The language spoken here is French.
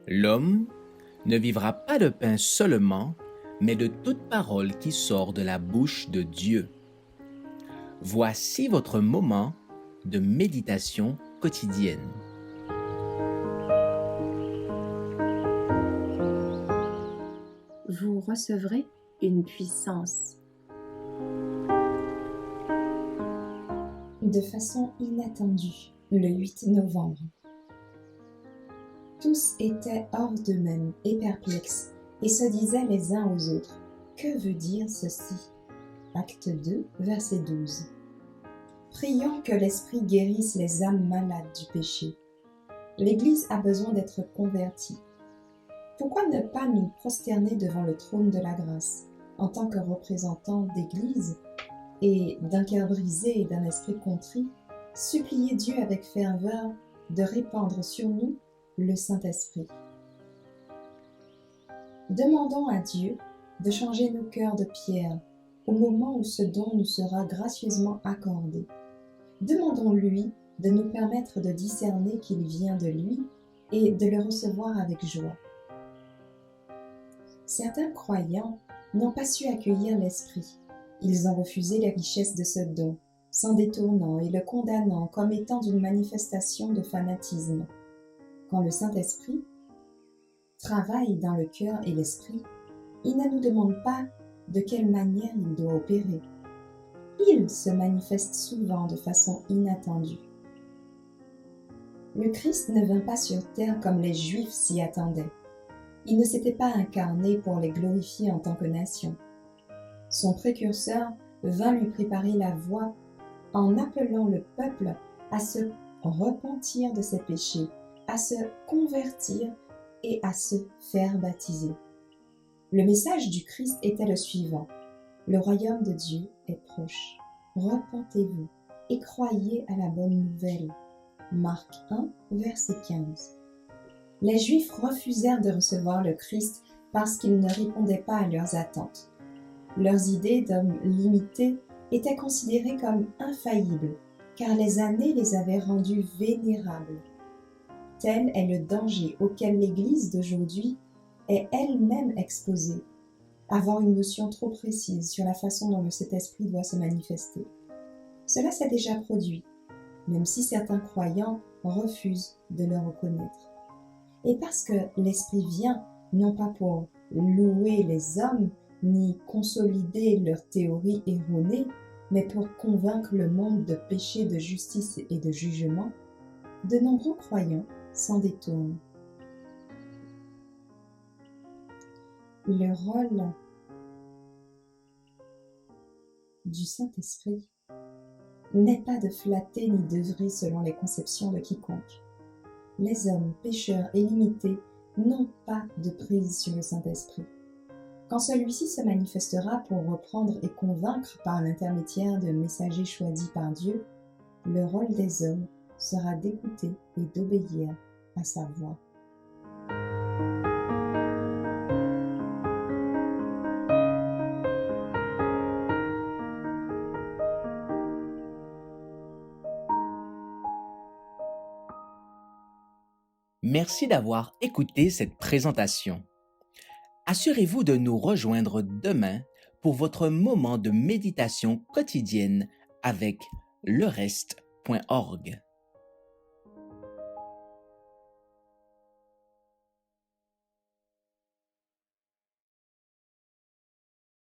L'homme ne vivra pas de pain seulement, mais de toute parole qui sort de la bouche de Dieu. Voici votre moment de méditation quotidienne. Vous recevrez une puissance. De façon inattendue, le 8 novembre. Tous étaient hors d'eux-mêmes et perplexes, et se disaient les uns aux autres, « Que veut dire ceci ?» Acte 2, verset 12. Prions que l'Esprit guérisse les âmes malades du péché. L'Église a besoin d'être convertie. Pourquoi ne pas nous prosterner devant le trône de la grâce, en tant que représentants d'Église, et d'un cœur brisé et d'un esprit contrit, supplier Dieu avec ferveur de répandre sur nous le Saint-Esprit. Demandons à Dieu de changer nos cœurs de pierre au moment où ce don nous sera gracieusement accordé. Demandons-lui de nous permettre de discerner qu'il vient de lui et de le recevoir avec joie. Certains croyants n'ont pas su accueillir l'Esprit. Ils ont refusé les richesses de ce don, s'en détournant et le condamnant comme étant d'une manifestation de fanatisme. Quand le Saint-Esprit travaille dans le cœur et l'esprit, il ne nous demande pas de quelle manière il doit opérer. Il se manifeste souvent de façon inattendue. Le Christ ne vint pas sur terre comme les Juifs s'y attendaient. Il ne s'était pas incarné pour les glorifier en tant que nation. Son précurseur vint lui préparer la voie en appelant le peuple à se repentir de ses péchés, à se convertir et à se faire baptiser. Le message du Christ était le suivant: le royaume de Dieu est proche. Repentez-vous et croyez à la bonne nouvelle. Marc 1, verset 15. Les Juifs refusèrent de recevoir le Christ parce qu'il ne répondait pas à leurs attentes. Leurs idées d'hommes limités étaient considérées comme infaillibles, car les années les avaient rendus vénérables. Tel est le danger auquel l'Église d'aujourd'hui est elle-même exposée, avoir une notion trop précise sur la façon dont le Saint-Esprit doit se manifester. Cela s'est déjà produit, même si certains croyants refusent de le reconnaître. Et parce que l'Esprit vient, non pas pour louer les hommes, ni consolider leurs théories erronées, mais pour convaincre le monde de péché, de justice et de jugement, de nombreux croyants s'en détournent. Le rôle du Saint-Esprit n'est pas de flatter ni d'œuvrer selon les conceptions de quiconque. Les hommes pécheurs et limités n'ont pas de prise sur le Saint-Esprit. Quand celui-ci se manifestera pour reprendre et convaincre par l'intermédiaire de messagers choisis par Dieu, le rôle des hommes sera d'écouter et d'obéir à sa voix. Merci d'avoir écouté cette présentation. Assurez-vous de nous rejoindre demain pour votre moment de méditation quotidienne avec lereste.org.